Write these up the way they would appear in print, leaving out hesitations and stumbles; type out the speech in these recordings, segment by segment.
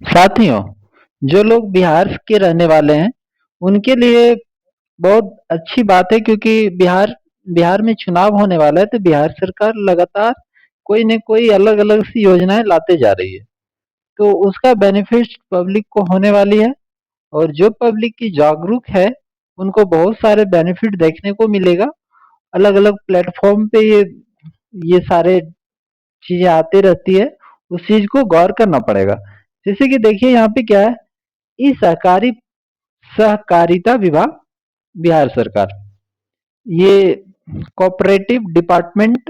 साथियों, जो लोग बिहार के रहने वाले हैं, उनके लिए बहुत अच्छी बात है क्योंकि बिहार बिहार में चुनाव होने वाला है तो बिहार सरकार लगातार कोई न कोई अलग-अलग सी योजनाएँ लाते जा रही है। तो उसका बेनिफिट पब्लिक को होने वाली है और जो पब्लिक की जागरूक है, उनको बहुत सारे बेनिफिट देखने को मिलेगा। अलग-अलग प्लेटफ़ॉर्म पे ये सारे चीज़ें आती रहती है, उस चीज़ को गौर करना पड़ेगा। जैसे कि देखिए यहाँ पे क्या है, ई सहकारी सहकारिता विभाग बिहार सरकार, ये cooperative department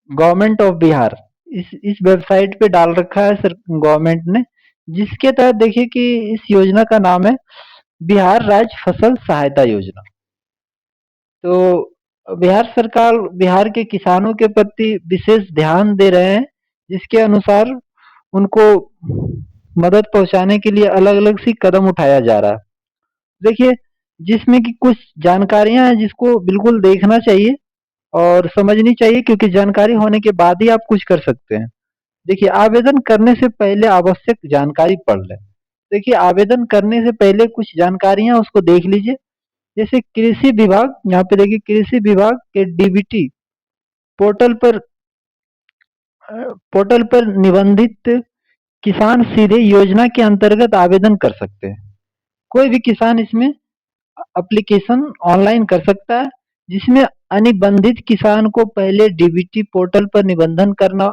government of Bihar इस वेबसाइट पे डाल रखा है सर गवर्नमेंट ने, जिसके तहत देखिए कि इस योजना का नाम है बिहार राज्य फसल सहायता योजना। तो बिहार सरकार बिहार के किसानों के प्रति विशेष ध्यान दे रहे हैं, जिसके अनुसार उनको मदद पहुंचाने के लिए अलग-अलग सी कदम उठाया जा रहा है। देखिए, जिसमें कि कुछ जानकारियां हैं जिसको बिल्कुल देखना चाहिए और समझनी चाहिए क्योंकि जानकारी होने के बाद ही आप कुछ कर सकते हैं। देखिए, आवेदन करने से पहले आवश्यक जानकारी पढ़ लें। देखिए, आवेदन करने से पहले कुछ जानकारियां उसको देख लीजिए। जैसे कृषि विभाग, यहाँ पे देखिए कृषि विभाग के डीबीटी पोर्टल पर पोर्टल पर निबंधित किसान सीधे योजना के अंतर्गत आवेदन कर सकते हैं। कोई भी किसान इसमें एप्लीकेशन ऑनलाइन कर सकता है, जिसमें अनिबंधित किसान को पहले डीबीटी पोर्टल पर निबंधन करना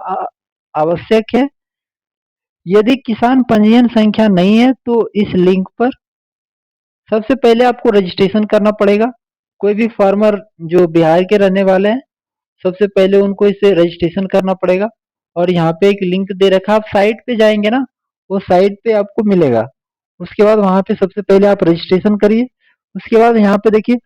आवश्यक है। यदि किसान पंजीयन संख्या नहीं है तो इस लिंक पर सबसे पहले आपको रजिस्ट्रेशन करना पड़ेगा। कोई भी फार्मर जो बिहार के रहने वाले हैं, सबसे पहले उनको इसे रजिस्ट्रेशन करना पड़ेगा और यहाँ पे एक लिंक दे रखा है, आप साइट पे जाएंगे ना, वो साइट पे आपको मिलेगा। उसके बाद वहाँ पे सबसे पहले आप रजिस्ट्रेशन करिए। उसके बाद यहाँ पे देखिए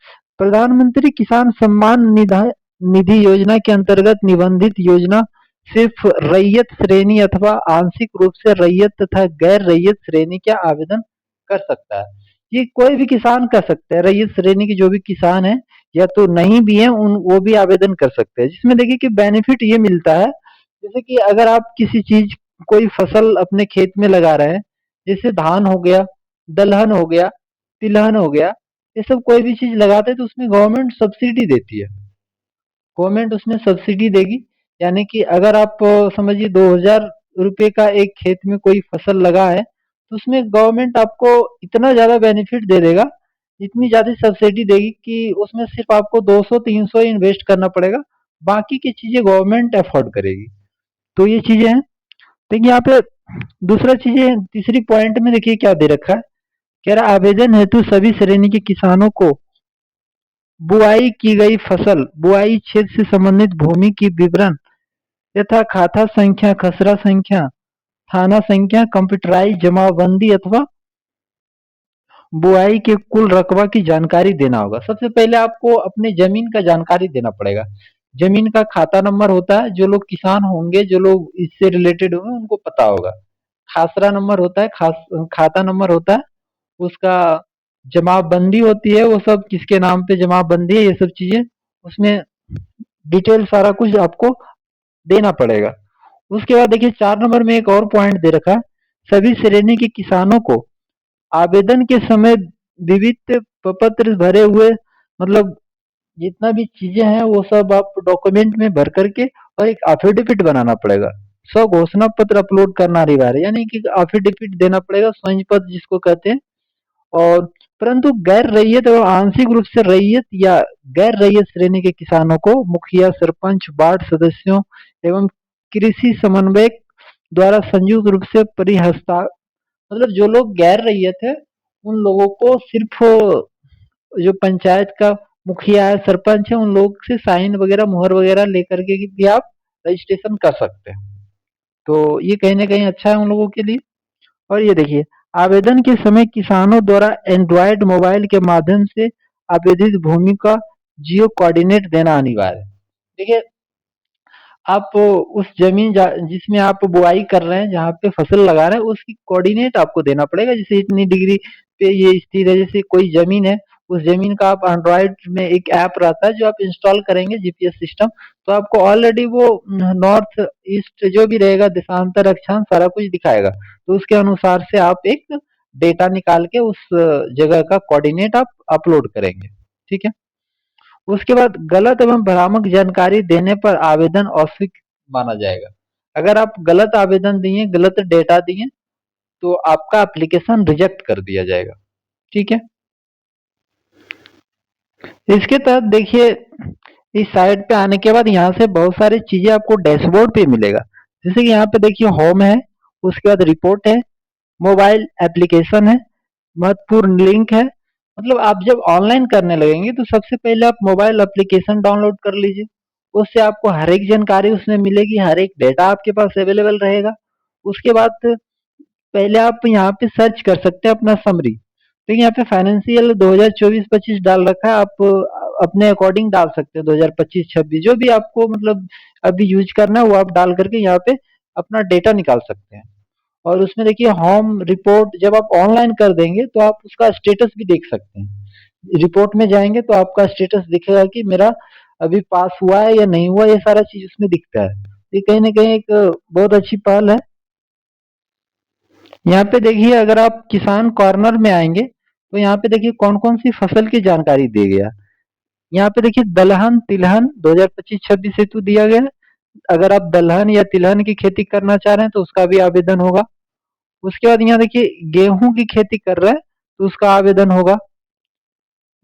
प्रधानमंत्री किसान सम्मान निधि योजना के अंतर्गत निबंधित योजना सिर्फ रैयत श्रेणी अथवा आंशिक रूप से रैयत तथा गैर रैयत श्रेणी का आवेदन कर सकता है। ये कोई भी किसान कर सकता है, रैयत श्रेणी के जो भी किसान है या तो नहीं भी है उन वो भी आवेदन कर सकते हैं। जिसमें देखिए कि बेनिफिट ये मिलता है, जैसे कि अगर आप किसी चीज कोई फसल अपने खेत में लगा रहे हैं, जैसे धान हो गया, दलहन हो गया, तिलहन हो गया, ये सब कोई भी चीज लगाते हैं तो उसमें गवर्नमेंट सब्सिडी देती है। गवर्नमेंट उसमें सब्सिडी देगी, यानी कि अगर आप समझिए 2000 रुपये का एक खेत में कोई फसल लगा है तो उसमें गवर्नमेंट आपको इतना ज्यादा बेनिफिट दे देगा, इतनी ज्यादा सब्सिडी देगी कि उसमें सिर्फ आपको 200-300 इन्वेस्ट करना पड़ेगा, बाकी की चीजें गवर्नमेंट अफोर्ड करेगी। तो ये चीजें हैं। देखिए यहाँ पे दूसरा चीजें तीसरी पॉइंट में देखिए क्या दे रखा है, कह रहा आवेदन हेतु सभी श्रेणी के किसानों को बुआई की गई फसल, बुआई क्षेत्र से संबंधित भूमि की विवरण यथा खाता संख्या, खसरा संख्या, थाना संख्या, कंप्यूटराइज जमाबंदी अथवा बुआई के कुल रकबा की जानकारी देना होगा। सबसे पहले आपको अपने जमीन का जानकारी देना पड़ेगा। जमीन का खाता नंबर होता है, जो लोग किसान होंगे, जो लोग इससे रिलेटेड होंगे उनको पता होगा। खासरा नंबर होता है, खाता नंबर होता है, उसका जमाबंदी होती है, वो सब किसके नाम पे जमाबंदी है, ये सब चीजें उसमें डिटेल सारा कुछ आपको देना पड़ेगा। उसके बाद देखिए 4 नंबर में एक और पॉइंट दे रखा है, सभी श्रेणी के किसानों को आवेदन के समय विविध प्रपत्र भरे हुए, मतलब जितना भी चीजें हैं वो सब आप डॉक्यूमेंट में भर करके और एक एफिडेविट बनाना पड़ेगा। स्व घोषणा पत्र अपलोड करना अनिवार्य है, यानी कि एफिडेविट देना पड़ेगा, स्वयं पत्र जिसको कहते हैं। और परंतु गैर रैयत एवं आंशिक रूप से रैयत या गैर रैयत श्रेणी के किसानों को मुखिया, सरपंच, वार्ड सदस्यों एवं कृषि समन्वयक द्वारा संयुक्त रूप से परिहस्ता, मतलब जो लोग गैर रैयत है उन लोगों को सिर्फ जो पंचायत का मुखिया है, सरपंच है, उन लोगों से साइन वगैरह, मुहर वगैरह लेकर के भी आप रजिस्ट्रेशन कर सकते हैं। तो ये कहीं ना कहीं अच्छा है उन लोगों के लिए। और ये देखिए आवेदन के समय किसानों द्वारा एंड्रॉयड मोबाइल के माध्यम से आवेदित भूमि का जियो कोऑर्डिनेट देना अनिवार्य है। देखिए आप उस जमीन जिसमें आप बुआई कर रहे हैं, जहाँ पे फसल लगा रहे हैं, उसकी कोऑर्डिनेट आपको देना पड़ेगा, जैसे इतनी डिग्री पे ये स्थित है, जैसे कोई जमीन है उस ज़मीन का आप एंड्रॉयड में एक ऐप रहता है जो आप इंस्टॉल करेंगे जीपीएस सिस्टम, तो आपको ऑलरेडी वो नॉर्थ ईस्ट जो भी रहेगा देशांतर अक्षांश सारा कुछ दिखाएगा। तो उसके अनुसार से आप एक डेटा निकाल के उस जगह का कोऑर्डिनेट आप अपलोड करेंगे। ठीक है। उसके बाद गलत एवं भ्रामक जानकारी देने पर आवेदन अस्वीकृत माना जाएगा। अगर आप गलत आवेदन दिए, गलत डेटा दिए, तो आपका एप्लीकेशन रिजेक्ट कर दिया जाएगा। ठीक है। इसके तहत देखिए, इस साइट पे आने के बाद यहाँ से बहुत सारी चीजें आपको डैशबोर्ड पे मिलेगा। जैसे कि यहाँ पे देखिए होम है, उसके बाद रिपोर्ट है, मोबाइल एप्लीकेशन है, महत्वपूर्ण लिंक है। मतलब आप जब ऑनलाइन करने लगेंगे तो सबसे पहले आप मोबाइल एप्लीकेशन डाउनलोड कर लीजिए। उससे आपको हर एक जानकारी उसमें मिलेगी, हर एक डेटा आपके पास अवेलेबल रहेगा। उसके बाद पहले आप यहाँ पे सर्च कर सकते हैं अपना समरी। देखिए यहाँ पे फाइनेंशियल 2024-25 डाल रखा है, आप अपने अकॉर्डिंग डाल सकते हैं 2025-26 जो भी आपको मतलब अभी यूज करना है वो आप डाल करके यहाँ पे अपना डेटा निकाल सकते हैं। और उसमें देखिए होम रिपोर्ट जब आप ऑनलाइन कर देंगे तो आप उसका स्टेटस भी देख सकते हैं। रिपोर्ट में जाएंगे तो आपका स्टेटस दिखेगा कि मेरा अभी पास हुआ है या नहीं हुआ, ये सारा चीज उसमें दिखता है। ये कहीं ना कहीं एक बहुत अच्छी पहल है। यहाँ पे देखिए अगर आप किसान कॉर्नर में आएंगे तो यहाँ पे देखिए कौन कौन सी फसल की जानकारी दी गया। यहाँ पे देखिए दलहन तिलहन 2025-26 हेतु दिया गया है। अगर आप दलहन या तिलहन की खेती करना चाह रहे हैं तो उसका भी आवेदन होगा। उसके बाद यहाँ देखिए गेहूं की खेती कर रहे हैं तो उसका आवेदन होगा।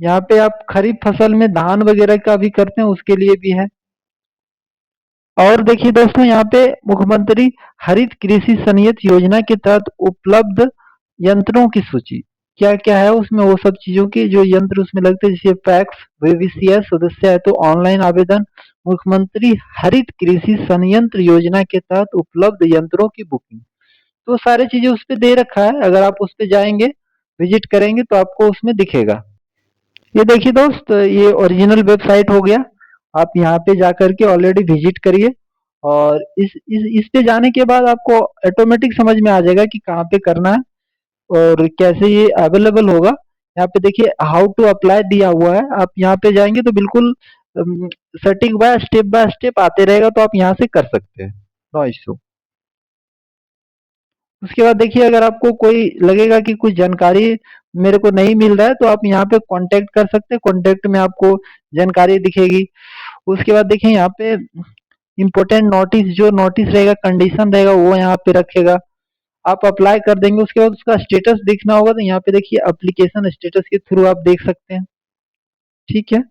यहाँ पे आप खरीफ फसल में धान वगैरह का भी करते हैं उसके लिए भी है। और देखिए दोस्तों यहाँ पे मुख्यमंत्री हरित कृषि संयंत्र योजना के तहत उपलब्ध यंत्रों की सूची क्या क्या है उसमें, वो सब चीजों की जो यंत्र उसमें लगते हैं जैसे पैक्स वीवीसीएस सदस्य है तो ऑनलाइन आवेदन। मुख्यमंत्री हरित कृषि संयंत्र योजना के तहत उपलब्ध यंत्रों की बुकिंग, तो सारी चीजें उस पे दे रखा है। अगर आप उस पे जाएंगे विजिट करेंगे तो आपको उसमें दिखेगा। ये देखिए दोस्त, ये ओरिजिनल वेबसाइट हो गया। आप यहाँ पे जा करके ऑलरेडी विजिट करिए और इस पे जाने के बाद आपको ऑटोमेटिक समझ में आ जाएगा कि कहाँ पे करना है और कैसे ये अवेलेबल होगा। यहाँ पे देखिए हाउ टू अप्लाई दिया हुआ है, आप यहाँ पे जाएंगे तो बिल्कुल सटीक बाय स्टेप आते रहेगा, तो आप यहाँ से कर सकते हैं, नो इशू। उसके बाद देखिए अगर आपको कोई लगेगा कि कुछ जानकारी मेरे को नहीं मिल रहा है तो आप यहाँ पे कांटेक्ट कर सकते हैं, कांटेक्ट में आपको जानकारी दिखेगी। उसके बाद देखिए यहाँ पे इम्पोर्टेंट नोटिस, जो नोटिस रहेगा कंडीशन रहेगा वो यहाँ पे रखेगा। आप अप्लाई कर देंगे उसके बाद उसका स्टेटस देखना होगा तो यहाँ पे देखिए एप्लीकेशन स्टेटस के थ्रू आप देख सकते हैं। ठीक है।